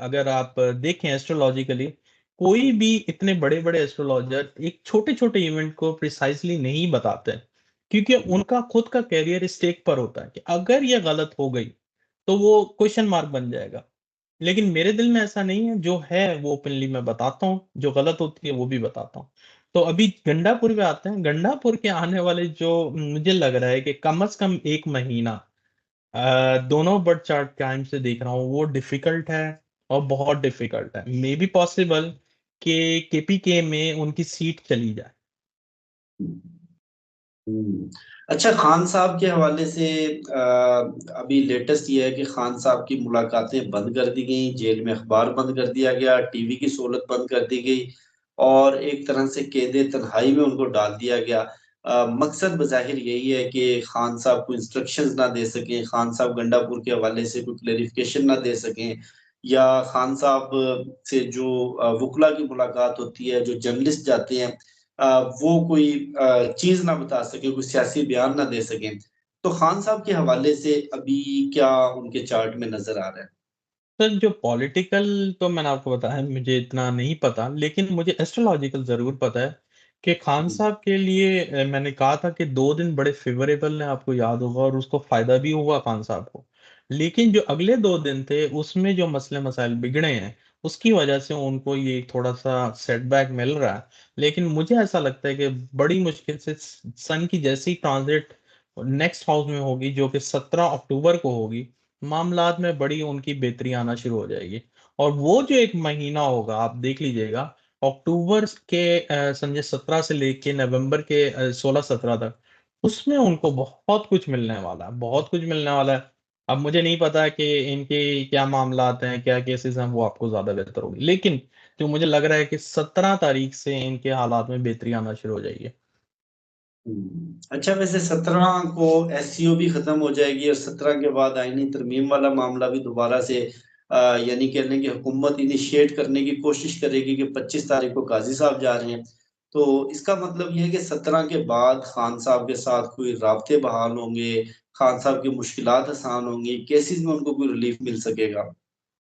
अगर आप देखें एस्ट्रोलॉजिकली, कोई भी इतने बड़े-बड़े एस्ट्रोलॉजर एक छोटे-छोटे इवेंट को प्रिसाइज़ली नहीं बताते हैं, क्योंकि उनका खुद का करियर स्टेक पर होता है कि अगर ये गलत हो गई, तो वो क्वेश्चन मार्क बन जाएगा। लेकिन मेरे दिल में ऐसा नहीं है, जो है वो ओपनली मैं बताता हूँ, जो गलत होती है वो भी बताता हूँ। तो अभी गंडापुर पे आते हैं, गंडापुर के आने वाले जो मुझे लग रहा है कि कम से कम 1 महीना दोनों बर्थ चार्ट टाइम से देख रहा हूँ, वो डिफ़िकल्ट है और बहुत डिफ़िकल्ट है। मे बी पॉसिबल कि केपीके में उनकी सीट चली जाए। हम्म। अच्छा, खान साहब के हवाले से अभी लेटेस्ट ये है कि खान साहब की मुलाकातें बंद कर दी गई, जेल में अखबार बंद कर दिया गया, टीवी की सहूलत बंद कर दी गई और एक तरह से कैद तन्हाई में उनको डाल दिया गया। मकसद बज़ाहिर यही है कि खान साहब को इंस्ट्रक्शंस ना दे सकें, खान साहब गंडापुर के हवाले से कोई क्लेरिफिकेशन ना दे सकें, या खान साहब से जो वकला की मुलाकात होती है, जो जर्नलिस्ट जाते हैं, वो कोई चीज ना बता सके, कोई सियासी बयान ना दे सके। तो खान साहब के हवाले से अभी क्या उनके चार्ट में नजर आ रहा है? सर जो पॉलिटिकल तो मैंने आपको बताया मुझे इतना नहीं पता, लेकिन मुझे एस्ट्रोलॉजिकल ज़रूर पता है कि खान हम्म। साहब के लिए मैंने कहा था कि 2 दिन बड़े फ़ेवरेबल हैं, आपको याद होगा और उसको फ़ायदा भी हुआ खान साहब को। लेकिन जो अगले 2 दिन थे, उसमें जो मसले-मसाइल बिगड़े हैं, उसकी वजह से उनको ये थोड़ा-सा सेटबैक मिल रहा है। लेकिन मुझे ऐसा लगता है कि बड़ी मुश्किल से सन की जैसी ट्रांज़िट नेक्स्ट हाउस में होगी, जो कि 17 अक्टूबर को होगी, मामलात में बड़ी उनकी बेहतरी आना शुरू हो जाएगी। और वो जो 1 महीना होगा आप देख लीजिएगा, अक्टूबर के समझिए 17 से लेके नवंबर के 16-17 तक, उसमें उनको बहुत कुछ मिलने वाला है, बहुत कुछ मिलने वाला है। अब मुझे नहीं पता कि इनके क्या मामलात हैं, क्या केसेज़ हैं, वो आपको ज़्यादा बेहतर होगी। लेकिन जो मुझे लग रहा है कि 17 तारीख से इनके हालात में बेहतरी आना शुरू हो जाएगी। अच्छा, वैसे 17 को एससीओ भी खत्म हो जाएगी और 17 के बाद आईनी तरमीम वाला मामला भी दोबारा से यानी कह लें कि हुकूमत इनिशिएट करने की कोशिश करेगी कि 25 तारीख को काजी साहब जा रहे हैं। तो इसका मतलब ये है कि 17 के बाद खान साहब के साथ कोई राब्ते बहाल होंगे, खान साहब की मुश्किलात आसान होंगी, केसेस में उनको कोई रिलीफ मिल सकेगा।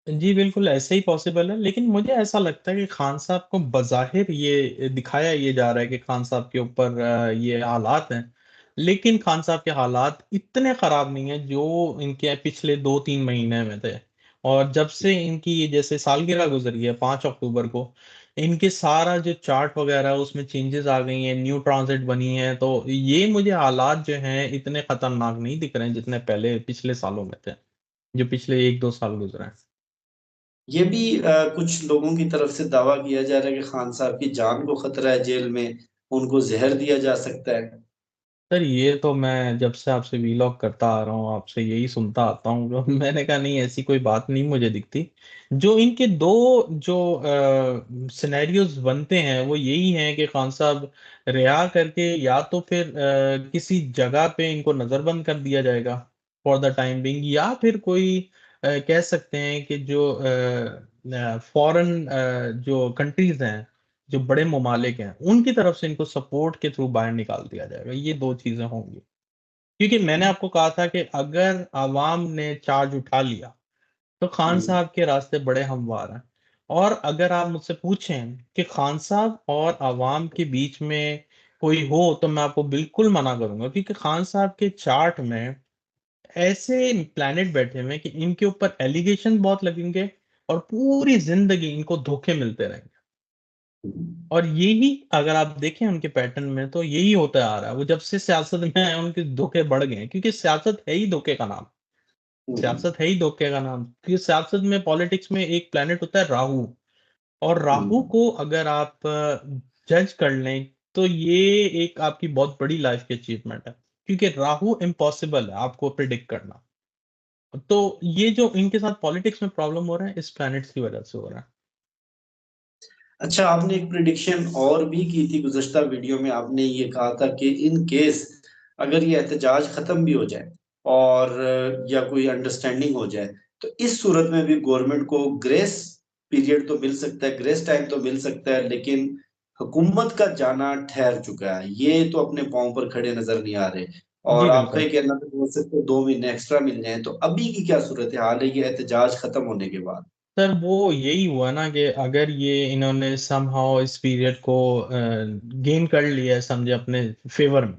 जी, बिल्कुल ऐसे ही पॉसिबल है, लेकिन मुझे ऐसा लगता है कि खान साहब को बज़ाहिर ये दिखाया ये जा रहा है कि खान साहब के ऊपर ये हालात हैं। लेकिन खान साहब के हालात इतने ख़राब नहीं हैं जो इनके पिछले 2-3 महीने में थे। और जब से इनकी ये जैसे सालगिरह गुज़री है 5 अक्टूबर को, इनके सारा जो चार्ट वग़ैरह है उसमें चेंजेज़ आ गई हैं, न्यू ट्रांज़िट बनी है, तो ये मुझे हालात जो हैं इतने ख़तरनाक नहीं दिख रहे हैं जितने पहले पिछले सालों में थे, जो पिछले 1-2 साल गुज़रे हैं। ये भी कुछ लोगों की तरफ से दावा किया जा रहा है कि खान साहब की जान को खतरा है जेल में, उनको जहर दिया जा सकता है। सर ये तो मैं जब से आपसे वीलॉग करता आ रहा हूँ, आपसे यही सुनता आता हूँ, तो मैंने कहा नहीं ऐसी कोई बात नहीं मुझे दिखती। जो इनके 2 जो सिनेरियोज़ बनते हैं वो यही हैं कि खान साहब रिहा करके या तो फिर किसी जगह पे इनको नज़रबंद कर दिया जाएगा फॉर द टाइम बीइंग, या फिर कोई कह सकते हैं कि जो फॉरेन जो कंट्रीज़ हैं, जो बड़े ममालिक हैं, उनकी तरफ से इनको सपोर्ट के थ्रू बाहर निकाल दिया जाएगा, ये 2 चीज़ें होंगी। क्योंकि मैंने आपको कहा था कि अगर अवाम ने चार्ज उठा लिया, तो खान हम्म। साहब के रास्ते बड़े हमवार हैं। और अगर आप मुझसे पूछें कि खान साहब और अवाम के बीच में कोई हो, तो मैं आपको बिल्कुल मना करूँगा, क्योंकि खान साहब के चार्ट में ऐसे प्लैनेट बैठे हुए हैं कि इनके ऊपर एलिगेशन बहुत लगेंगे और पूरी ज़िंदगी इनको धोखे मिलते रहेंगे। और यही अगर आप देखें उनके पैटर्न में, तो यही होता आ रहा है। वो जब से सियासत में आए उनके धोखे बढ़ गए हैं, क्योंकि सियासत है ही धोखे का नाम। हम्म। सियासत है ही धोखे का नाम, क्योंकि सियासत में पॉलिटिक्स में एक प्लैनेट होता है राहु। और राहु हम्म। को अगर आप जज कर लें, तो ये एक आपकी बहुत बड़ी लाइफ की अचीवमेंट है, क्योंकि राहु इम्पॉसिबल है आपको प्रिडिक्ट करना। तो ये जो इनके साथ पॉलिटिक्स में प्रॉब्लम हो रहा है, इस प्लैनेट्स की वजह से हो रहा है। अच्छा, आपने एक प्रिडिक्शन और भी की थी गुज़श्ता वीडियो में, आपने ये कहा था कि इन केस अगर ये एहतजाज खत्म भी हो जाए और या कोई अंडरस्टैंडिंग हो जाए, तो इस सूरत में भी गवर्नमेंट को ग्रेस पीरियड तो मिल सकता है, ग्रेस टाइम तो मिल सकता है, लेकिन हुकूमत का जाना ठहर चुका है, ये तो अपने पाँव पर खड़े नजर नहीं आ रहे। जी, और आपका बिल्कुल। ये कहना था कि हो सकता है 2 महीने एक्स्ट्रा मिल जाए, तो अभी की क्या सूरत हाल है ये एहतजाज खत्म होने के बाद? सर वो यही हुआ ना कि अगर ये इन्होंने समहाउ इस पीरियड को गेन कर लिया है, समझे, अपने फेवर में,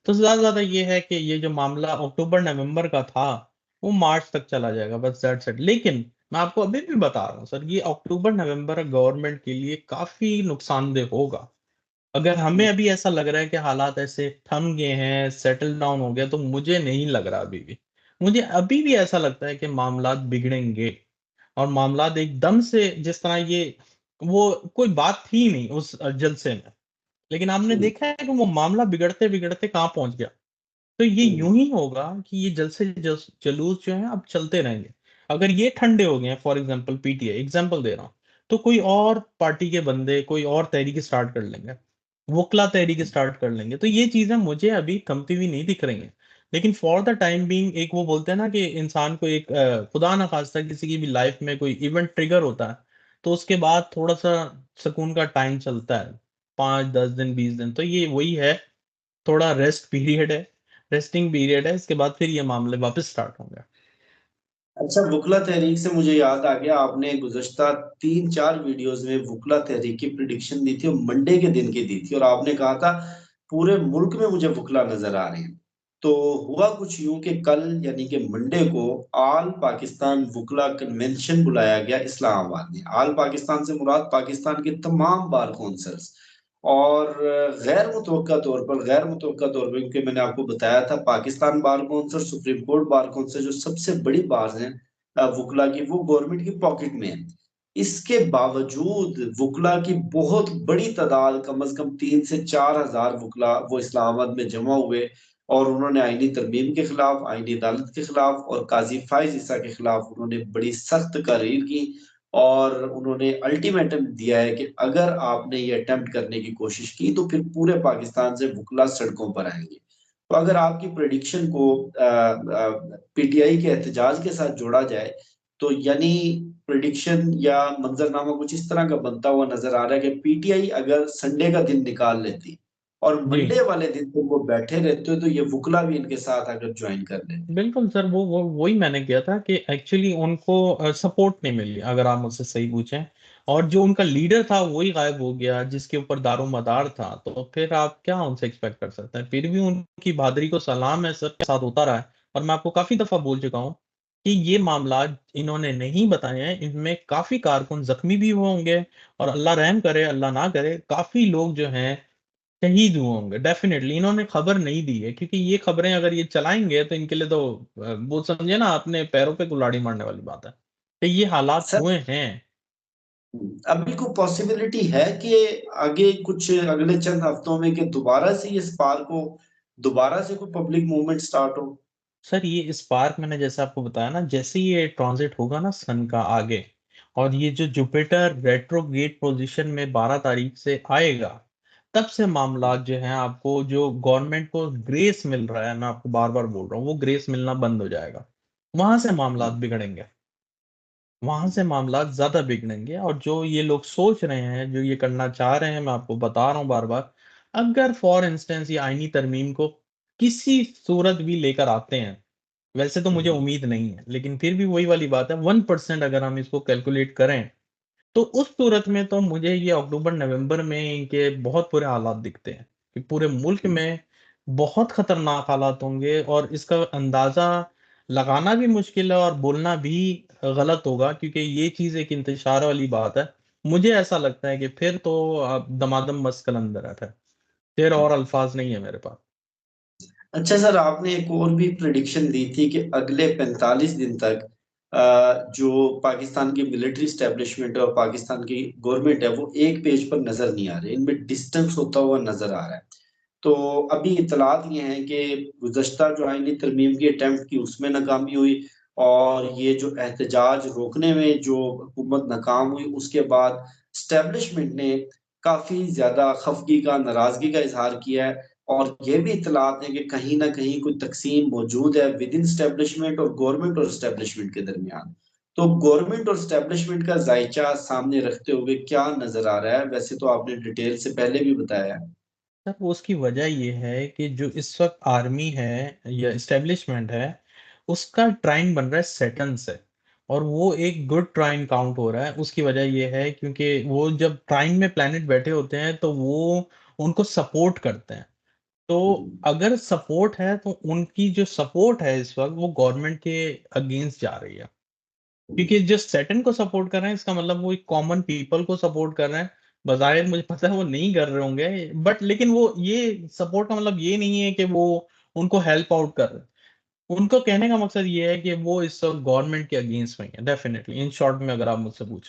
तो ज्यादा ये है कि ये जो मामला अक्टूबर नवंबर का था वो मार्च तक चला जाएगा, बस दैट्स इट। लेकिन मैं आपको अभी भी बता रहा हूँ सर, ये अक्टूबर नवंबर गवर्नमेंट के लिए काफी नुकसानदेह होगा। अगर हमें अभी ऐसा लग रहा है कि हालात ऐसे थम गए हैं, सेटल डाउन हो गया, तो मुझे नहीं लग रहा अभी भी। मुझे अभी भी ऐसा लगता है कि मामलात बिगड़ेंगे। और मामलात एकदम से जिस तरह ये, वो कोई बात थी नहीं उस जलसे में, लेकिन आपने हम्म। देखा है कि वो मामला बिगड़ते बिगड़ते कहाँ पहुंच गया। तो ये यूं हम्म। ही होगा कि ये जलूस जो है अब चलते रहेंगे। अगर ये ठंडे हो गए हैं, फॉर एग्जांपल पीटीआई एग्जांपल दे रहा हूं, तो कोई और पार्टी के बंदे कोई और तहरीक स्टार्ट कर लेंगे, वोकला तहरीक स्टार्ट कर लेंगे, तो ये चीजें मुझे अभी कमती हुई नहीं दिख रही हैं। लेकिन फॉर द टाइम बीइंग, एक वो बोलते हैं ना कि इंसान को एक खुदा ना खास्ता किसी की भी लाइफ में कोई इवेंट ट्रिगर होता है, तो उसके बाद थोड़ा सा सुकून का टाइम चलता है, 5 10 दिन 20 दिन, तो ये वही है, थोड़ा रेस्ट पीरियड है, रेस्टिंग पीरियड है, इसके बाद फिर ये मामले वापस स्टार्ट होंगे। अच्छा, वुकला तहरीक से मुझे याद आ गया, आपने गुज़श्ता 3-4 वीडियोस में वुकला तहरीक की प्रिडिक्शन दी थी और मंडे के दिन की दी थी, और आपने कहा था पूरे मुल्क में मुझे वुकला नजर आ रहे हैं। तो हुआ कुछ यूं कि कल यानी कि मंडे को आल पाकिस्तान वुकला कन्वेंशन बुलाया गया इस्लामाबाद में। आल पाकिस्तान से मुराद पाकिस्तान के तमाम बार कौंसल्स। और गैर मुतवक्का तौर पर क्योंकि मैंने आपको बताया था Pakistan bar council, supreme court bar council, जो सबसे बड़ी बार हैं वुकला की, वो गवर्नमेंट की पॉकेट में है। इसके बावजूद वुकला की बहुत बड़ी तादाद, कम से कम 3 से 4 हजार वुकला वो इस्लामाबाद में जमा हुए, और उन्होंने आईनी तरमीम के खिलाफ, आईनी अदालत के खिलाफ और काजी फाइज ईसा के खिलाफ उन्होंने बड़ी सख्त तहरीर की। और उन्होंने अल्टीमेटम दिया है कि अगर आपने ये अटेम्प्ट करने की कोशिश की तो फिर पूरे पाकिस्तान से वुकला सड़कों पर आएंगे। तो अगर आपकी प्रेडिक्शन को पीटीआई के एहतजाज के साथ जोड़ा जाए, तो यानी प्रिडिक्शन या मंजरनामा कुछ इस तरह का बनता हुआ नजर आ रहा है कि पीटीआई अगर संडे का दिन निकाल लेती और जी मंडे वाले दिन तो वो बैठे रहते, तो ये वुकला भी इनके साथ अगर ज्वाइन कर लेते। बिल्कुल सर, वो वही मैंने किया था कि एक्चुअली उनको सपोर्ट नहीं मिली, अगर आप मुझसे सही पूछें। और जो उनका लीडर था वही गायब हो गया जिसके ऊपर दारोमदार था, तो फिर आप क्या उनसे एक्सपेक्ट कर सकते हैं। फिर भी उनकी बहादुरी को सलाम है सर, के साथ होता रहा है। और मैं आपको काफी दफा बोल चुका हूँ कि ये मामला इन्होंने नहीं बताए हैं, इनमें काफी कारकुन जख्मी भी हुए होंगे। और अल्लाह रहम करे, अल्लाह ना करे, काफी लोग जो हैं शहीद हुए होंगे डेफिनेटली। इन्होंने खबर नहीं दी है, क्योंकि ये खबरें अगर ये चलाएंगे तो इनके लिए तो वो समझे ना, अपने पैरों पे कुल्हाड़ी मारने वाली बात है। तो ये हालात सर, हुए हैं। अभी को पॉसिबिलिटी है कि आगे कुछ अगले चंद हफ्तों में कि दोबारा से ये स्पार्क हो, दोबारा से कोई पब्लिक मूवमेंट स्टार्ट हो? सर ये स्पार्क मैंने जैसे आपको बताया ना, जैसे ही ये ट्रांजिट होगा ना सन का आगे, और ये जो जुपिटर रेट्रोग्रेड पोजीशन में 12 तारीख से आएगा, तब से मामला जो है, आपको जो गवर्नमेंट को ग्रेस मिल रहा है, मैं आपको बार बार बोल रहा हूँ, वो ग्रेस मिलना बंद हो जाएगा। वहां से मामला बिगड़ेंगे, वहां से मामला ज्यादा बिगड़ेंगे। और जो ये लोग सोच रहे हैं, जो ये करना चाह रहे हैं, मैं आपको बता रहा हूँ बार बार, अगर फॉर इंस्टेंस ये आईनी तरमीम को किसी सूरत भी लेकर आते हैं, वैसे तो मुझे उम्मीद नहीं है, लेकिन फिर भी वही वाली बात है, 1% अगर हम इसको कैलकुलेट करें, तो उस सूरत में तो मुझे ये अक्टूबर नवंबर में इनके बहुत बुरे हालात दिखते हैं, कि पूरे मुल्क में बहुत खतरनाक हालात होंगे। और इसका अंदाजा लगाना भी मुश्किल है और बोलना भी गलत होगा, क्योंकि ये चीज एक इंतशार वाली बात है। मुझे ऐसा लगता है कि फिर तो अब दमादम मस्त कलंदर है, फिर और अल्फाज नहीं है मेरे पास। अच्छा सर, आपने एक और भी प्रिडिक्शन दी थी कि अगले 45 दिन तक जो पाकिस्तान की मिलिट्री स्टैब्लिशमेंट और पाकिस्तान की गवर्नमेंट है वो एक पेज पर नजर नहीं आ रही, इनमें डिस्टेंस होता हुआ नजर आ रहा है। तो अभी इतलात ये हैं कि गुज़श्ता जो आईनी तरमीम की अटेम्प्ट की उसमें नाकामी हुई, और ये जो एहतजाज रोकने में जो हुकूमत नाकाम हुई, उसके बाद स्टैब्लिशमेंट ने काफी ज्यादा खफगी का, नाराजगी का इजहार किया है। और ये भी इतलात है कि कहीं ना कहीं कोई तकसीम मौजूद है विद इन स्टैब्लिशमेंट और गवर्नमेंट और स्टैब्लिशमेंट के दरमियान। तो गवर्नमेंट और स्टैब्लिशमेंट का जायचा सामने रखते हुए क्या नजर आ रहा है? वैसे तो आपने डिटेल से पहले भी बताया है। सर वो उसकी वजह ये है कि जो इस वक्त आर्मी है या इस्टेब्लिशमेंट है, उसका ट्राइन बन रहा है सैटर्न से। और वो एक गुड ट्राइन काउंट हो रहा है। उसकी वजह ये है क्योंकि वो जब ट्राइन में प्लैनेट बैठे होते हैं तो वो उनको सपोर्ट करते हैं। तो अगर सपोर्ट है तो उनकी जो सपोर्ट है इस वक़्त वो गवर्नमेंट के अगेंस्ट जा रही है। क्योंकि जो सैटर्न को सपोर्ट कर रहे हैं इसका मतलब वो एक कॉमन पीपल को सपोर्ट कर रहे हैं। बज़ाहिर मुझे पता है वो नहीं कर रहे होंगे, बट लेकिन वो ये सपोर्ट का मतलब ये नहीं है कि वो उनको हेल्प आउट कर रहे हैं। उनको कहने का मकसद ये है कि वो इस वक़्त गवर्नमेंट के अगेंस्ट में है डेफिनिटली, इन शॉर्ट में अगर आप मुझसे पूछें।